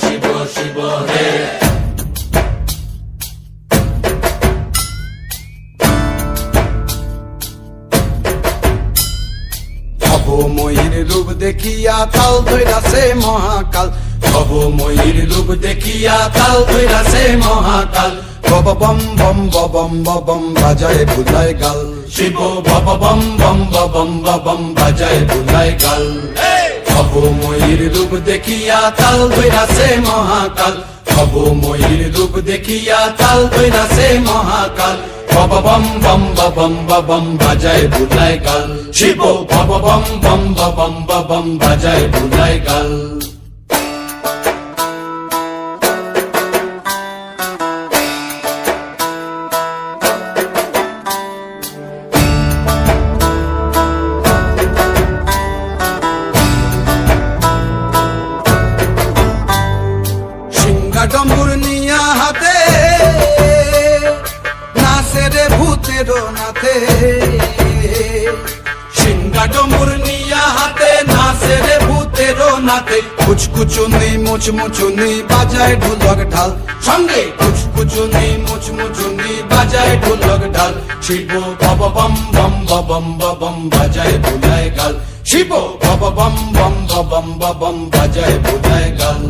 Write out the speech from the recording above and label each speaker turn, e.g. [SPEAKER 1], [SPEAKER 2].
[SPEAKER 1] শিব শিব হে।
[SPEAKER 2] ভবময়ীর রূপ দেখিয়া তাল ধৈরাছে মহাকাল,
[SPEAKER 1] ভবময়ীর রূপ দেখিয়া তাল ধইরাছে মহাকাল।
[SPEAKER 2] বম বম বম বম বাজায় বুলায় গাল,
[SPEAKER 1] শিব বব বম বম বম বম বাজায় বুলায় গাল। ভবময়ীর রূপ দেখিয়া তাল ধইরাছে মহাকাল, ভবময়ীর রূপ দেখিয়া তাল ধইরাছে মহাকাল। বব বম বম বম বাজায় বুলায় গাল, শিব বব বম বম বম বাজায় বুলায় গাল।
[SPEAKER 2] ডম্বুর নিয়া হাতে নাচে রে ভূতের নাথে,
[SPEAKER 1] সিংহা ডম্বুর নিয়া হাতে নাচে রে ভূতের নাতে।
[SPEAKER 2] কুচকুচুনি মুচমুচুনি বাজায় ঢোলক ঢাল,
[SPEAKER 1] সঙ্গে কুচকুচুনি মুচমুচুনি বাজায় ঢোলক ঢাল। শিব বব বম বম বম বাজায় বুলায় গাল, শিব বব বম বম বাজায় বুলায় গাল।